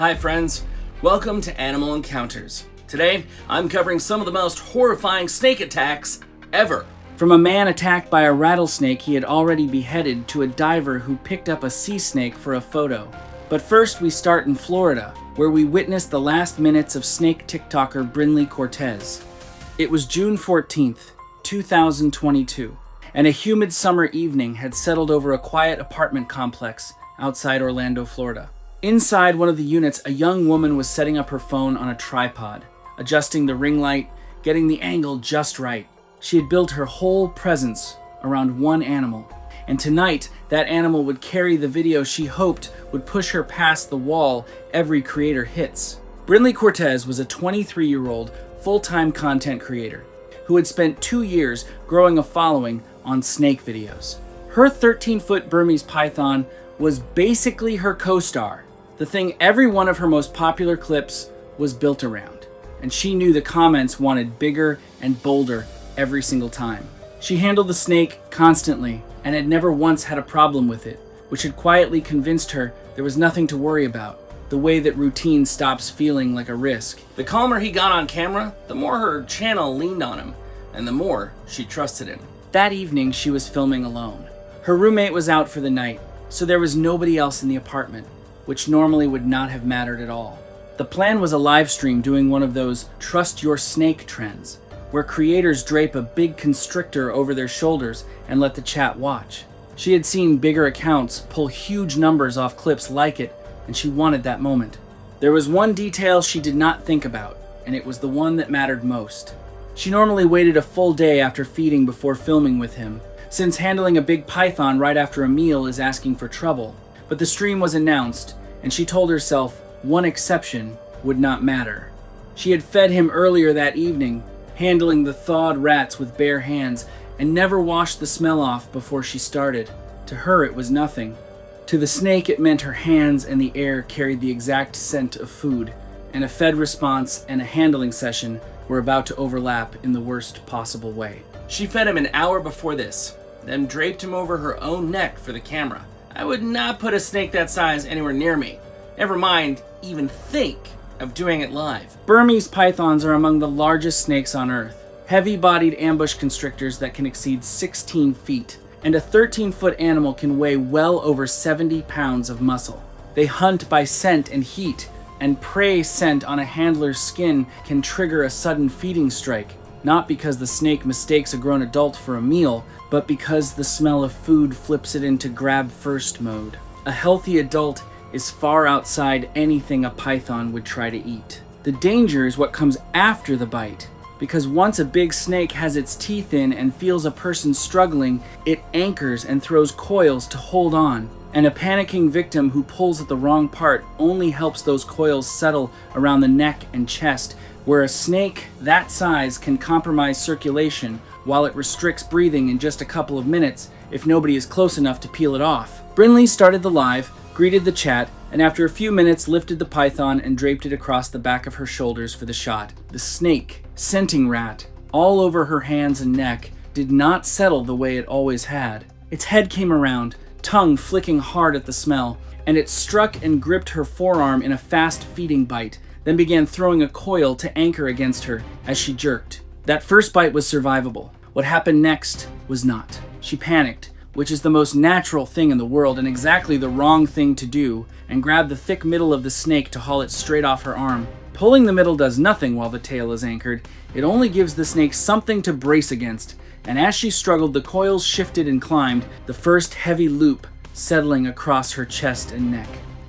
Hi friends, welcome to Animal Encounters. Today, I'm covering some of the most horrifying snake attacks ever. From a man attacked by a rattlesnake he had already beheaded to a diver who picked up a sea snake for a photo. But first we start in Florida, where we witnessed the last minutes of snake TikToker Brinley Cortez. It was June 14th, 2022, and a humid summer evening had settled over a quiet apartment complex outside Orlando, Florida. Inside one of the units, a young woman was setting up her phone on a tripod, adjusting the ring light, getting the angle just right. She had built her whole presence around one animal, and tonight that animal would carry the video she hoped would push her past the wall every creator hits. Brinley Cortez was a 23-year-old full-time content creator who had spent 2 years growing a following on snake videos. Her 13-foot Burmese python was basically her co-star, the thing every one of her most popular clips was built around, and she knew the comments wanted bigger and bolder every single time. She handled the snake constantly and had never once had a problem with it, which had quietly convinced her there was nothing to worry about, the way that routine stops feeling like a risk. The calmer he got on camera, the more her channel leaned on him, and the more she trusted him. That evening, she was filming alone. Her roommate was out for the night, so there was nobody else in the apartment, which normally would not have mattered at all. The plan was a live stream doing one of those trust your snake trends, where creators drape a big constrictor over their shoulders and let the chat watch. She had seen bigger accounts pull huge numbers off clips like it, and she wanted that moment. There was one detail she did not think about, and it was the one that mattered most. She normally waited a full day after feeding before filming with him, since handling a big python right after a meal is asking for trouble. But the stream was announced, and she told herself one exception would not matter. She had fed him earlier that evening, handling the thawed rats with bare hands, and never washed the smell off before she started. To her, it was nothing. To the snake, it meant her hands and the air carried the exact scent of food, and a fed response and a handling session were about to overlap in the worst possible way. She fed him an hour before this, then draped him over her own neck for the camera. I would not put a snake that size anywhere near me. Never mind even think of doing it live. Burmese pythons are among the largest snakes on Earth, heavy-bodied ambush constrictors that can exceed 16 feet, and a 13-foot animal can weigh well over 70 pounds of muscle. They hunt by scent and heat, and prey scent on a handler's skin can trigger a sudden feeding strike, not because the snake mistakes a grown adult for a meal, but because the smell of food flips it into grab-first mode. A healthy adult is far outside anything a python would try to eat. The danger is what comes after the bite, because once a big snake has its teeth in and feels a person struggling, it anchors and throws coils to hold on, and a panicking victim who pulls at the wrong part only helps those coils settle around the neck and chest, where a snake that size can compromise circulation while it restricts breathing in just a couple of minutes if nobody is close enough to peel it off. Brinley started the live, greeted the chat, and after a few minutes lifted the python and draped it across the back of her shoulders for the shot. The snake, scenting rat, all over her hands and neck, did not settle the way it always had. Its head came around, tongue flicking hard at the smell, and it struck and gripped her forearm in a fast feeding bite, then began throwing a coil to anchor against her as she jerked. That first bite was survivable. What happened next was not. She panicked, which is the most natural thing in the world and exactly the wrong thing to do, and grabbed the thick middle of the snake to haul it straight off her arm. Pulling the middle does nothing while the tail is anchored. It only gives the snake something to brace against, and as she struggled, the coils shifted and climbed, the first heavy loop settling across her chest and neck.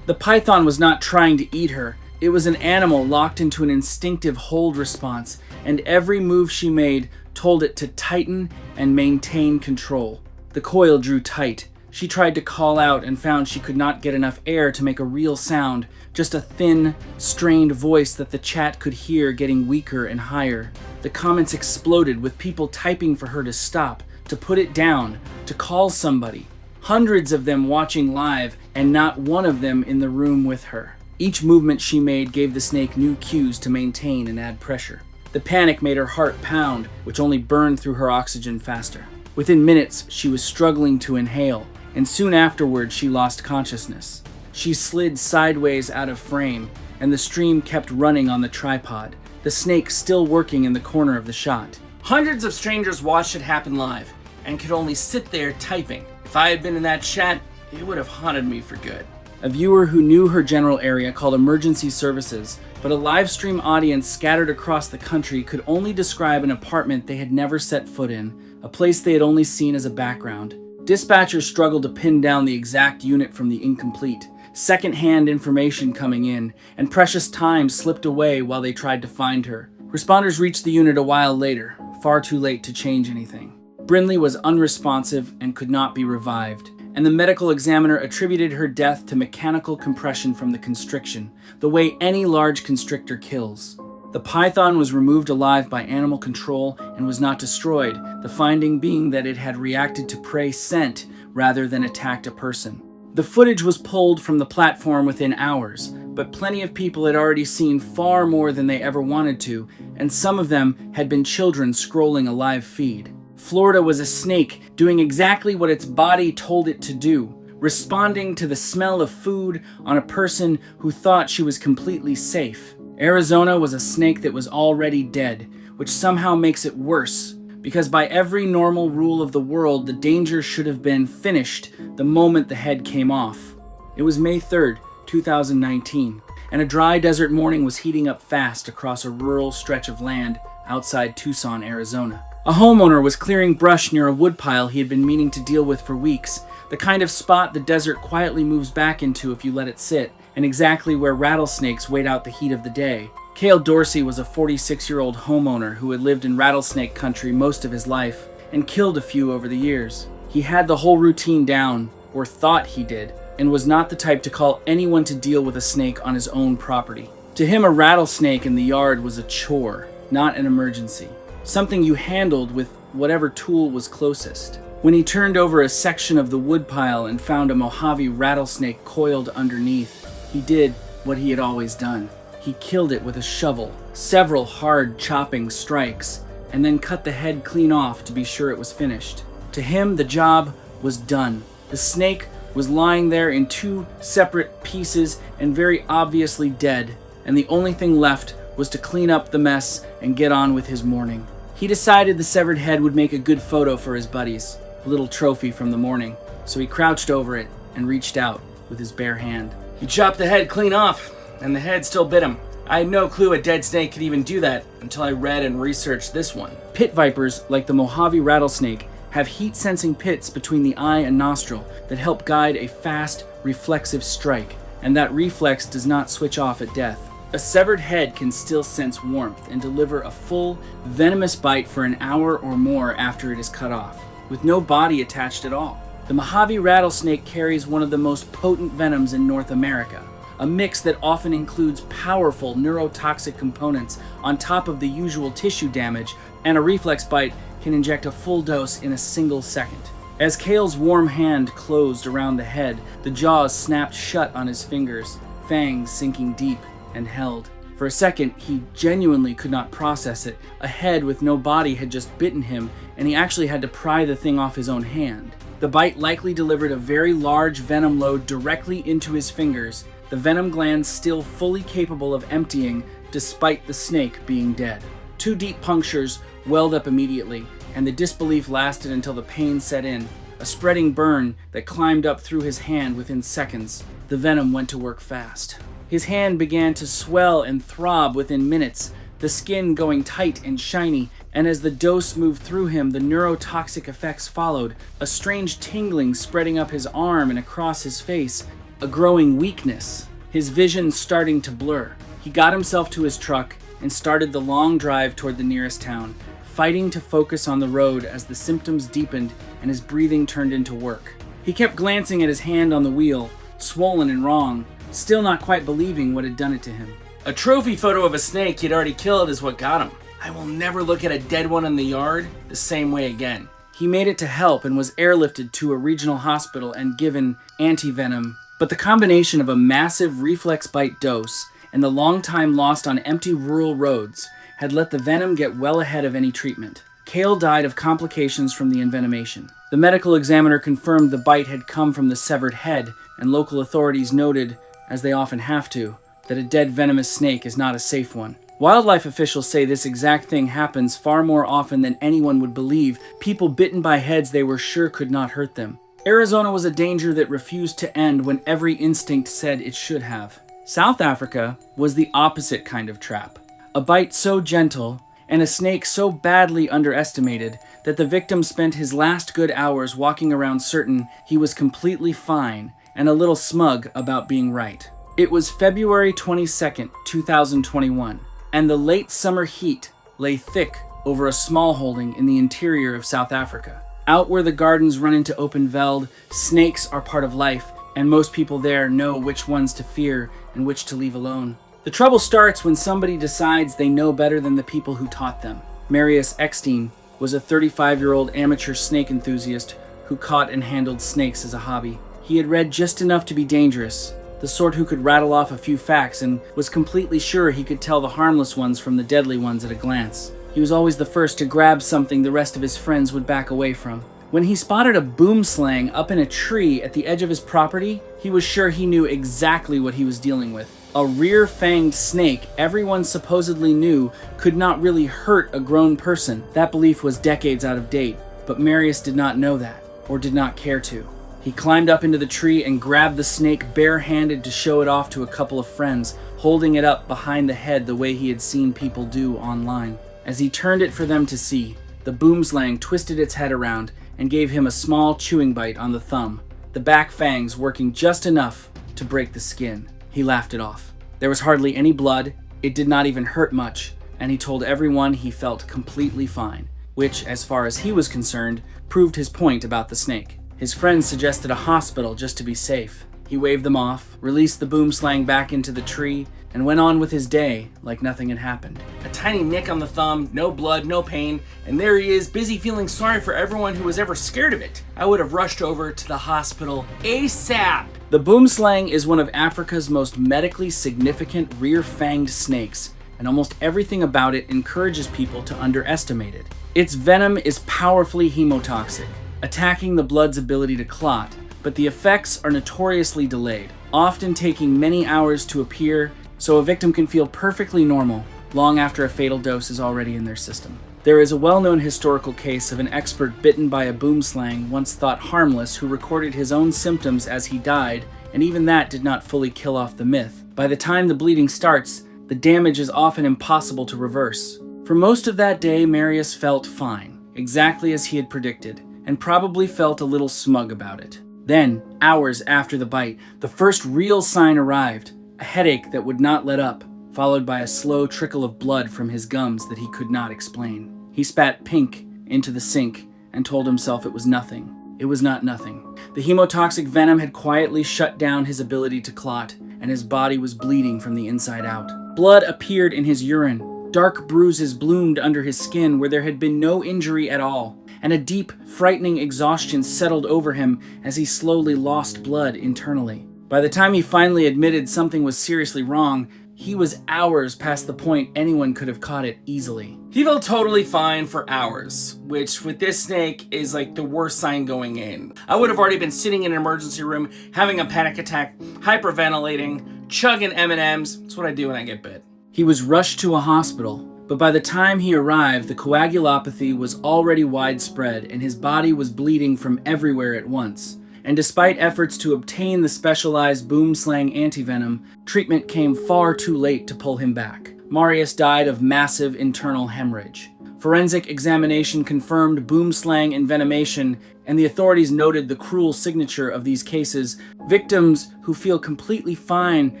The python was not trying to eat her. It was an animal locked into an instinctive hold response, and every move she made told it to tighten and maintain control. The coil drew tight. She tried to call out and found she could not get enough air to make a real sound, just a thin, strained voice that the chat could hear getting weaker and higher. The comments exploded with people typing for her to stop, to put it down, to call somebody. Hundreds of them watching live, and not one of them in the room with her. Each movement she made gave the snake new cues to maintain and add pressure. The panic made her heart pound, which only burned through her oxygen faster. Within minutes, she was struggling to inhale, and soon afterward she lost consciousness. She slid sideways out of frame, and the stream kept running on the tripod, the snake still working in the corner of the shot. Hundreds of strangers watched it happen live, and could only sit there typing. If I had been in that chat, it would have haunted me for good. A viewer who knew her general area called emergency services, but a live stream audience scattered across the country could only describe an apartment they had never set foot in, a place they had only seen as a background. Dispatchers struggled to pin down the exact unit from the incomplete, second-hand information coming in, and precious time slipped away while they tried to find her. Responders reached the unit a while later, far too late to change anything. Brinley was unresponsive and could not be revived, and the medical examiner attributed her death to mechanical compression from the constriction, the way any large constrictor kills. The python was removed alive by animal control and was not destroyed, the finding being that it had reacted to prey scent rather than attacked a person. The footage was pulled from the platform within hours, but plenty of people had already seen far more than they ever wanted to, and some of them had been children scrolling a live feed. Florida was a snake doing exactly what its body told it to do, responding to the smell of food on a person who thought she was completely safe. Arizona was a snake that was already dead, which somehow makes it worse, because by every normal rule of the world, the danger should have been finished the moment the head came off. It was May 3rd, 2019, and a dry desert morning was heating up fast across a rural stretch of land outside Tucson, Arizona. A homeowner was clearing brush near a woodpile he had been meaning to deal with for weeks, the kind of spot the desert quietly moves back into if you let it sit, and exactly where rattlesnakes wait out the heat of the day. Cale Dorsey was a 46-year-old homeowner who had lived in rattlesnake country most of his life, and killed a few over the years. He had the whole routine down, or thought he did, and was not the type to call anyone to deal with a snake on his own property. To him, a rattlesnake in the yard was a chore, not an emergency. Something you handled with whatever tool was closest. When he turned over a section of the woodpile and found a Mojave rattlesnake coiled underneath, he did what he had always done. He killed it with a shovel, several hard chopping strikes, and then cut the head clean off to be sure it was finished. To him, the job was done. The snake was lying there in two separate pieces and very obviously dead, and the only thing left was to clean up the mess and get on with his morning. He decided the severed head would make a good photo for his buddies, a little trophy from the morning, so he crouched over it and reached out with his bare hand. He chopped the head clean off, and the head still bit him. I had no clue a dead snake could even do that until I read and researched this one. Pit vipers, like the Mojave rattlesnake, have heat-sensing pits between the eye and nostril that help guide a fast, reflexive strike, and that reflex does not switch off at death. A severed head can still sense warmth and deliver a full, venomous bite for an hour or more after it is cut off, with no body attached at all. The Mojave rattlesnake carries one of the most potent venoms in North America, a mix that often includes powerful neurotoxic components on top of the usual tissue damage, and a reflex bite can inject a full dose in a single second. As Cale's warm hand closed around the head, the jaws snapped shut on his fingers, fangs sinking deep and held. For a second, he genuinely could not process it. A head with no body had just bitten him, and he actually had to pry the thing off his own hand. The bite likely delivered a very large venom load directly into his fingers, the venom glands still fully capable of emptying despite the snake being dead. 2 deep punctures welled up immediately, and the disbelief lasted until the pain set in, a spreading burn that climbed up through his hand within seconds. The venom went to work fast. His hand began to swell and throb within minutes, the skin going tight and shiny, and as the dose moved through him, the neurotoxic effects followed, a strange tingling spreading up his arm and across his face, a growing weakness, his vision starting to blur. He got himself to his truck and started the long drive toward the nearest town, fighting to focus on the road as the symptoms deepened and his breathing turned into work. He kept glancing at his hand on the wheel, swollen and wrong, still not quite believing what had done it to him. A trophy photo of a snake he'd already killed is what got him. I will never look at a dead one in the yard the same way again. He made it to help and was airlifted to a regional hospital and given anti-venom, but the combination of a massive reflex bite dose and the long time lost on empty rural roads had let the venom get well ahead of any treatment. Kale died of complications from the envenomation. The medical examiner confirmed the bite had come from the severed head, and local authorities noted, as they often have to, that a dead venomous snake is not a safe one. Wildlife officials say this exact thing happens far more often than anyone would believe. People bitten by heads they were sure could not hurt them. Arizona was a danger that refused to end when every instinct said it should have. South Africa was the opposite kind of trap. A bite so gentle and a snake so badly underestimated that the victim spent his last good hours walking around certain he was completely fine and a little smug about being right. It was February 22nd, 2021. And the late summer heat lay thick over a small holding in the interior of South Africa. Out where the gardens run into open veld, snakes are part of life, and most people there know which ones to fear and which to leave alone. The trouble starts when somebody decides they know better than the people who taught them. Marius Eckstein was a 35-year-old amateur snake enthusiast who caught and handled snakes as a hobby. He had read just enough to be dangerous, the sort who could rattle off a few facts and was completely sure he could tell the harmless ones from the deadly ones at a glance. He was always the first to grab something the rest of his friends would back away from. When he spotted a boomslang up in a tree at the edge of his property, he was sure he knew exactly what he was dealing with. A rear-fanged snake everyone supposedly knew could not really hurt a grown person. That belief was decades out of date, but Marius did not know that, or did not care to. He climbed up into the tree and grabbed the snake barehanded to show it off to a couple of friends, holding it up behind the head the way he had seen people do online. As he turned it for them to see, the boomslang twisted its head around and gave him a small chewing bite on the thumb, the back fangs working just enough to break the skin. He laughed it off. There was hardly any blood, it did not even hurt much, and he told everyone he felt completely fine, which, as far as he was concerned, proved his point about the snake. His friends suggested a hospital just to be safe. He waved them off, released the boomslang back into the tree, and went on with his day like nothing had happened. A tiny nick on the thumb, no blood, no pain, and there he is, busy feeling sorry for everyone who was ever scared of it. I would have rushed over to the hospital ASAP. The boomslang is one of Africa's most medically significant rear-fanged snakes, and almost everything about it encourages people to underestimate it. Its venom is powerfully hemotoxic, attacking the blood's ability to clot, but the effects are notoriously delayed, often taking many hours to appear, so a victim can feel perfectly normal long after a fatal dose is already in their system. There is a well-known historical case of an expert bitten by a boomslang once thought harmless who recorded his own symptoms as he died, and even that did not fully kill off the myth. By the time the bleeding starts, the damage is often impossible to reverse. For most of that day, Marius felt fine, exactly as he had predicted, and probably felt a little smug about it. Then, hours after the bite, the first real sign arrived, a headache that would not let up, followed by a slow trickle of blood from his gums that he could not explain. He spat pink into the sink and told himself it was nothing. It was not nothing. The hemotoxic venom had quietly shut down his ability to clot, and his body was bleeding from the inside out. Blood appeared in his urine. Dark bruises bloomed under his skin where there had been no injury at all, and a deep, frightening exhaustion settled over him as he slowly lost blood internally. By the time he finally admitted something was seriously wrong, he was hours past the point anyone could have caught it easily. He felt totally fine for hours, which with this snake is like the worst sign going in. I would have already been sitting in an emergency room, having a panic attack, hyperventilating, chugging M&Ms. That's what I do when I get bit. He was rushed to a hospital, but by the time he arrived, the coagulopathy was already widespread and his body was bleeding from everywhere at once. And despite efforts to obtain the specialized boomslang antivenom, treatment came far too late to pull him back. Marius died of massive internal hemorrhage. Forensic examination confirmed boomslang envenomation, and the authorities noted the cruel signature of these cases, victims who feel completely fine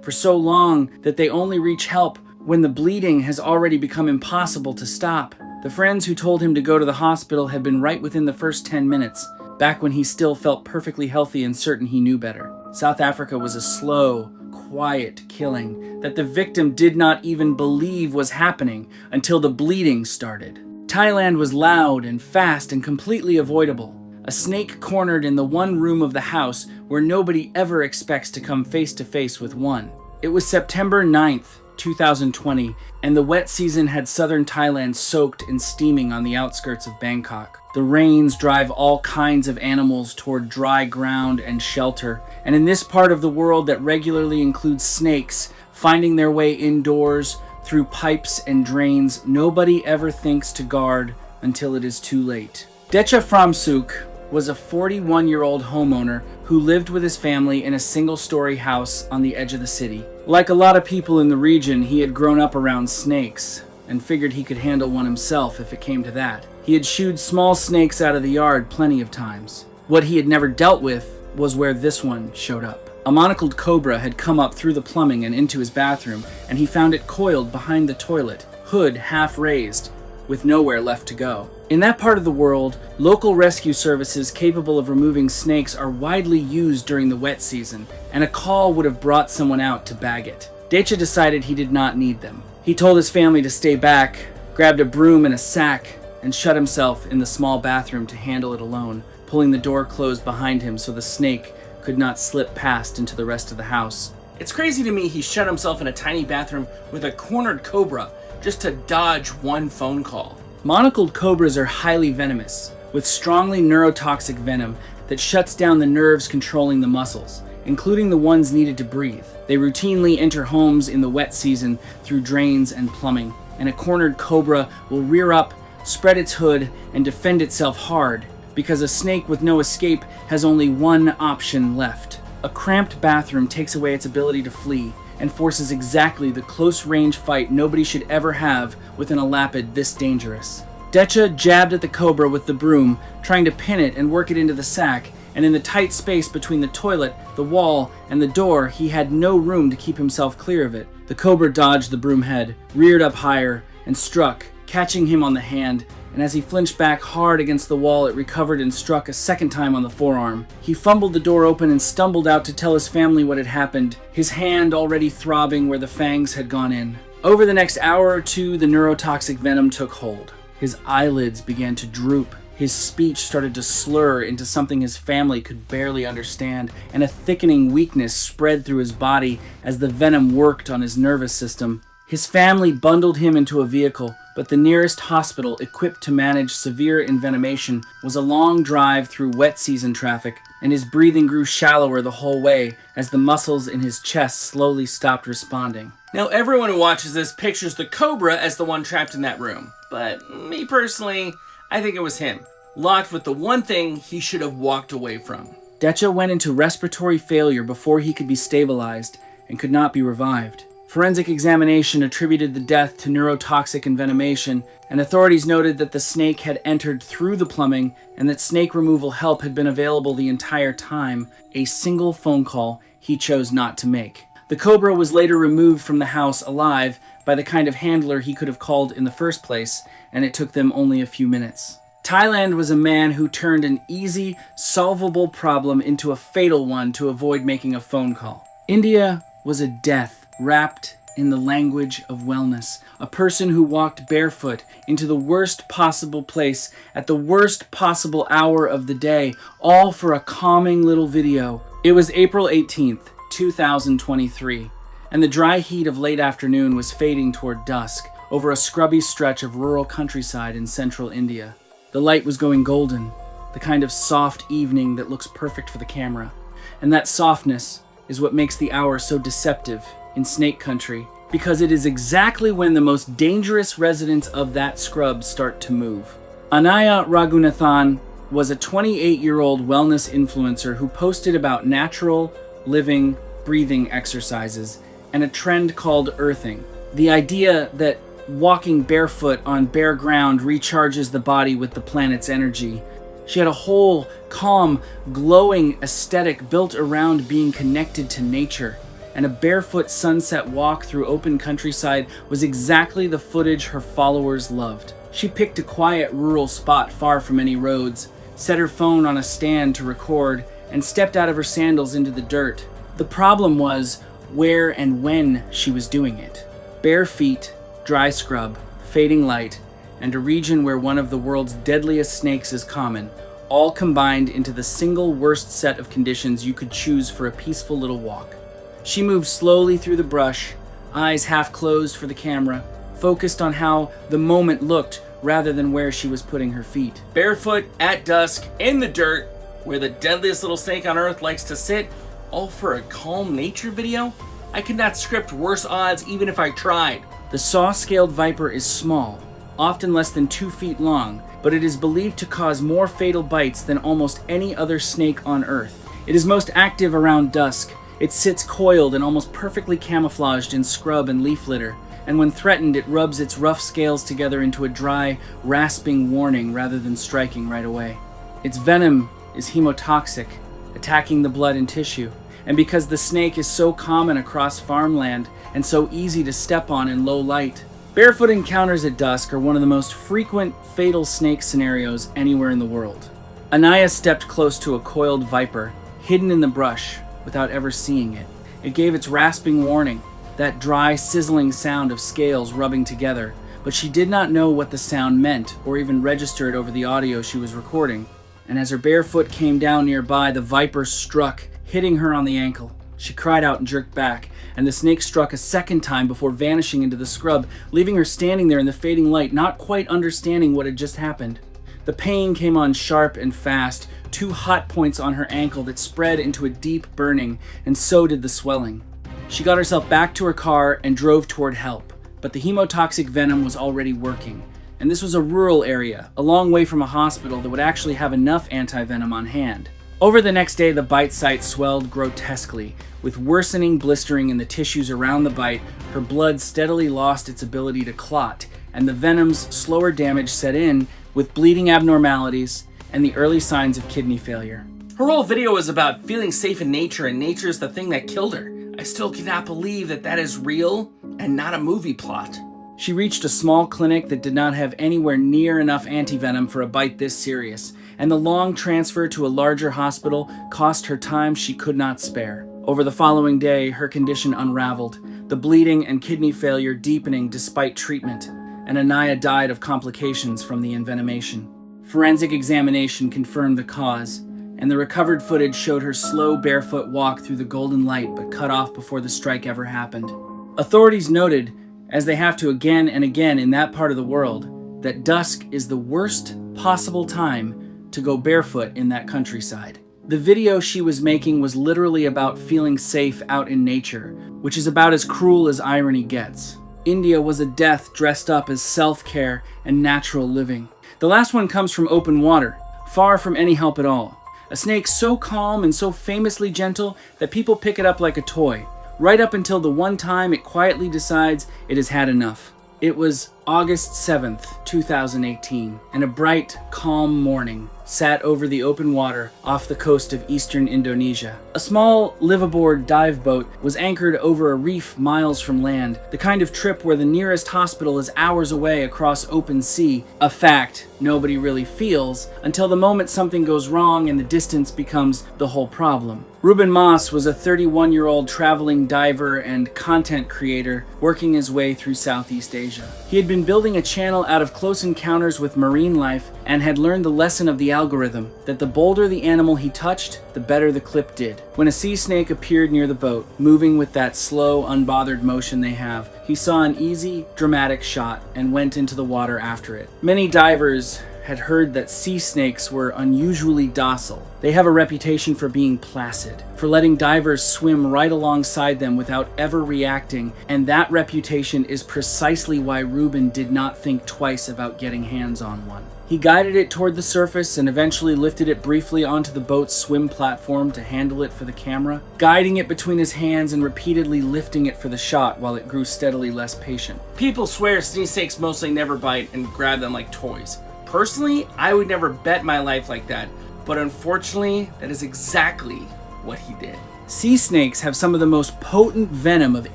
for so long that they only reach help when the bleeding has already become impossible to stop. The friends who told him to go to the hospital had been right within the first 10 minutes, back when he still felt perfectly healthy and certain he knew better. South Africa was a slow, quiet killing that the victim did not even believe was happening until the bleeding started. Thailand was loud and fast and completely avoidable. A snake cornered in the one room of the house where nobody ever expects to come face to face with one. It was September 9th, 2020, and the wet season had southern Thailand soaked and steaming on the outskirts of Bangkok. The rains drive all kinds of animals toward dry ground and shelter, and in this part of the world that regularly includes snakes finding their way indoors through pipes and drains, nobody ever thinks to guard until it is too late. Decha Framsuk was a 41-year-old homeowner who lived with his family in a single-story house on the edge of the city. Like a lot of people in the region, he had grown up around snakes and figured he could handle one himself if it came to that. He had shooed small snakes out of the yard plenty of times. What he had never dealt with was where this one showed up. A monocled cobra had come up through the plumbing and into his bathroom, and he found it coiled behind the toilet, hood half raised, with nowhere left to go. In that part of the world, local rescue services capable of removing snakes are widely used during the wet season, and a call would have brought someone out to bag it. Decha decided he did not need them. He told his family to stay back, grabbed a broom and a sack, and shut himself in the small bathroom to handle it alone, pulling the door closed behind him so the snake could not slip past into the rest of the house. It's crazy to me he shut himself in a tiny bathroom with a cornered cobra just to dodge one phone call. Monocled cobras are highly venomous, with strongly neurotoxic venom that shuts down the nerves controlling the muscles, including the ones needed to breathe. They routinely enter homes in the wet season through drains and plumbing, and a cornered cobra will rear up, spread its hood, and defend itself hard, because a snake with no escape has only one option left. A cramped bathroom takes away its ability to flee, and forces exactly the close-range fight nobody should ever have within a lapid this dangerous. Decha jabbed at the cobra with the broom, trying to pin it and work it into the sack, and in the tight space between the toilet, the wall, and the door, he had no room to keep himself clear of it. The cobra dodged the broom head, reared up higher, and struck, catching him on the hand, and as he flinched back hard against the wall, it recovered and struck a second time on the forearm. He fumbled the door open and stumbled out to tell his family what had happened, his hand already throbbing where the fangs had gone in. Over the next hour or two, the neurotoxic venom took hold. His eyelids began to droop. His speech started to slur into something his family could barely understand, and a thickening weakness spread through his body as the venom worked on his nervous system. His family bundled him into a vehicle, but the nearest hospital equipped to manage severe envenomation was a long drive through wet season traffic, and his breathing grew shallower the whole way as the muscles in his chest slowly stopped responding. Now everyone who watches this pictures the cobra as the one trapped in that room, but me personally, I think it was him, locked with the one thing he should have walked away from. Decha went into respiratory failure before he could be stabilized and could not be revived. Forensic examination attributed the death to neurotoxic envenomation, and authorities noted that the snake had entered through the plumbing and that snake removal help had been available the entire time, a single phone call he chose not to make. The cobra was later removed from the house alive by the kind of handler he could have called in the first place, and it took them only a few minutes. Thailand was a man who turned an easy, solvable problem into a fatal one to avoid making a phone call. India was a death wrapped in the language of wellness, a person who walked barefoot into the worst possible place at the worst possible hour of the day, all for a calming little video. It was April 18th, 2023, and the dry heat of late afternoon was fading toward dusk over a scrubby stretch of rural countryside in central India. The light was going golden, the kind of soft evening that looks perfect for the camera, and that softness is what makes the hour so deceptive in snake country, because it is exactly when the most dangerous residents of that scrub start to move. Anaya Raghunathan was a 28-year-old wellness influencer who posted about natural, living, breathing exercises and a trend called earthing. The idea that walking barefoot on bare ground recharges the body with the planet's energy. She had a whole, calm, glowing aesthetic built around being connected to nature, and a barefoot sunset walk through open countryside was exactly the footage her followers loved. She picked a quiet rural spot far from any roads, set her phone on a stand to record, and stepped out of her sandals into the dirt. The problem was where and when she was doing it. Bare feet, dry scrub, fading light, and a region where one of the world's deadliest snakes is common, all combined into the single worst set of conditions you could choose for a peaceful little walk. She moved slowly through the brush, eyes half closed for the camera, focused on how the moment looked rather than where she was putting her feet. Barefoot, at dusk, in the dirt, where the deadliest little snake on earth likes to sit, all for a calm nature video? I could not script worse odds even if I tried. The saw-scaled viper is small, often less than 2 feet long, but it is believed to cause more fatal bites than almost any other snake on earth. It is most active around dusk. It sits coiled and almost perfectly camouflaged in scrub and leaf litter, and when threatened it rubs its rough scales together into a dry, rasping warning rather than striking right away. Its venom is hemotoxic, attacking the blood and tissue, and because the snake is so common across farmland and so easy to step on in low light, barefoot encounters at dusk are one of the most frequent fatal snake scenarios anywhere in the world. Anaya stepped close to a coiled viper, hidden in the brush, without ever seeing it. It gave its rasping warning, that dry, sizzling sound of scales rubbing together, but she did not know what the sound meant or even register it over the audio she was recording. And as her bare foot came down nearby, the viper struck, hitting her on the ankle. She cried out and jerked back, and the snake struck a second time before vanishing into the scrub, leaving her standing there in the fading light, not quite understanding what had just happened. The pain came on sharp and fast, 2 hot points on her ankle that spread into a deep burning, and so did the swelling. She got herself back to her car and drove toward help, but the hemotoxic venom was already working, and this was a rural area, a long way from a hospital that would actually have enough anti-venom on hand. Over the next day, the bite site swelled grotesquely, with worsening blistering in the tissues around the bite. Her blood steadily lost its ability to clot, and the venom's slower damage set in, with bleeding abnormalities and the early signs of kidney failure. Her whole video was about feeling safe in nature, and nature is the thing that killed her. I still cannot believe that that is real and not a movie plot. She reached a small clinic that did not have anywhere near enough antivenom for a bite this serious, and the long transfer to a larger hospital cost her time she could not spare. Over the following day, her condition unraveled, the bleeding and kidney failure deepening despite treatment, and Anaya died of complications from the envenomation. Forensic examination confirmed the cause, and the recovered footage showed her slow barefoot walk through the golden light but cut off before the strike ever happened. Authorities noted, as they have to again and again in that part of the world, that dusk is the worst possible time to go barefoot in that countryside. The video she was making was literally about feeling safe out in nature, which is about as cruel as irony gets. India was a death dressed up as self-care and natural living. The last one comes from open water, far from any help at all. A snake so calm and so famously gentle that people pick it up like a toy, right up until the one time it quietly decides it has had enough. It was August 7th, 2018, and a bright, calm morning sat over the open water off the coast of eastern Indonesia. A small liveaboard dive boat was anchored over a reef miles from land, the kind of trip where the nearest hospital is hours away across open sea, a fact nobody really feels until the moment something goes wrong and the distance becomes the whole problem. Ruben Mas was a 31-year-old traveling diver and content creator working his way through Southeast Asia. He had been building a channel out of close encounters with marine life and had learned the lesson of the algorithm, that the bolder the animal he touched, the better the clip did. When a sea snake appeared near the boat, moving with that slow, unbothered motion they have, he saw an easy, dramatic shot and went into the water after it. Many divers had heard that sea snakes were unusually docile. They have a reputation for being placid, for letting divers swim right alongside them without ever reacting, and that reputation is precisely why Ruben did not think twice about getting hands on one. He guided it toward the surface and eventually lifted it briefly onto the boat's swim platform to handle it for the camera, guiding it between his hands and repeatedly lifting it for the shot while it grew steadily less patient. People swear sea snakes mostly never bite and grab them like toys. Personally, I would never bet my life like that, but unfortunately, that is exactly what he did. Sea snakes have some of the most potent venom of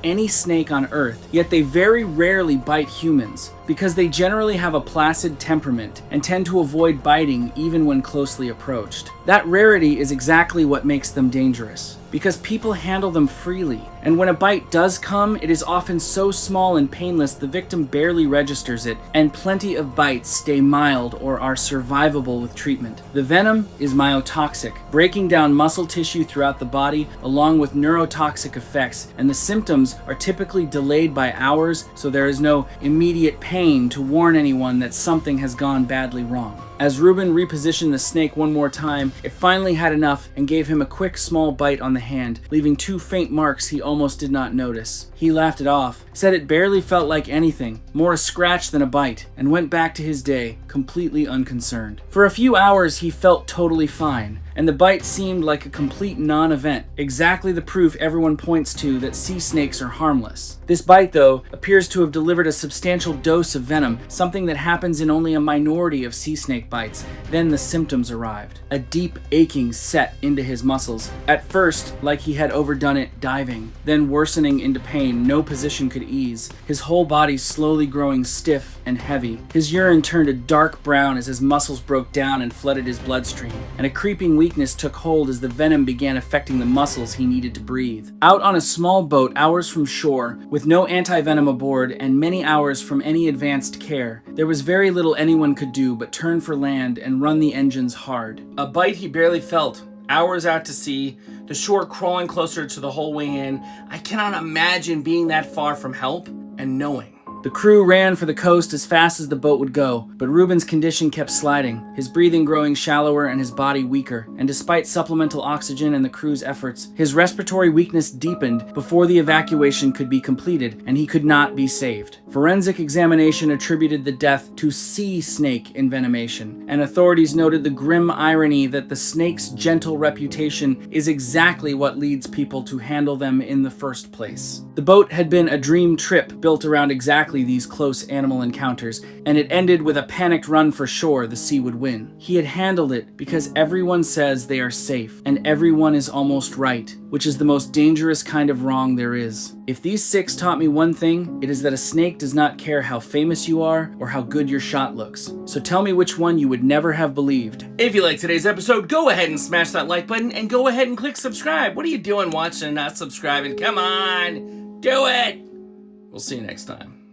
any snake on Earth, yet they very rarely bite humans, because they generally have a placid temperament and tend to avoid biting even when closely approached. That rarity is exactly what makes them dangerous, because people handle them freely, and when a bite does come, it is often so small and painless the victim barely registers it, and plenty of bites stay mild or are survivable with treatment. The venom is myotoxic, breaking down muscle tissue throughout the body along with neurotoxic effects, and the symptoms are typically delayed by hours, so there is no immediate pain to warn anyone that something has gone badly wrong. As Ruben repositioned the snake one more time, it finally had enough and gave him a quick small bite on the hand, leaving 2 faint marks he almost did not notice. He laughed it off, said it barely felt like anything, more a scratch than a bite, and went back to his day, completely unconcerned. For a few hours he felt totally fine, and the bite seemed like a complete non-event, exactly the proof everyone points to that sea snakes are harmless. This bite, though, appears to have delivered a substantial dose of venom, something that happens in only a minority of sea snake bites. Then the symptoms arrived. A deep aching set into his muscles, at first like he had overdone it diving, then worsening into pain no position could ease, his whole body slowly growing stiff and heavy. His urine turned a dark brown as his muscles broke down and flooded his bloodstream, and a creeping weakness took hold as the venom began affecting the muscles he needed to breathe. Out on a small boat hours from shore, with no anti-venom aboard and many hours from any advanced care, there was very little anyone could do but turn for land and run the engines hard. A bite he barely felt, hours out to sea, the shore crawling closer to the whole way in. I cannot imagine being that far from help and knowing. The crew ran for the coast as fast as the boat would go, but Ruben's condition kept sliding, his breathing growing shallower and his body weaker, and despite supplemental oxygen and the crew's efforts, his respiratory weakness deepened before the evacuation could be completed, and he could not be saved. Forensic examination attributed the death to sea snake envenomation, and authorities noted the grim irony that the snake's gentle reputation is exactly what leads people to handle them in the first place. The boat had been a dream trip built around exactly these close animal encounters, and it ended with a panicked run for shore the sea would win. He had handled it because everyone says they are safe, and everyone is almost right, which is the most dangerous kind of wrong there is. If these 6 taught me one thing, it is that a snake does not care how famous you are or how good your shot looks. So tell me which one you would never have believed. If you liked today's episode, go ahead and smash that like button and go ahead and click subscribe. What are you doing watching and not subscribing? Come on, do it! We'll see you next time.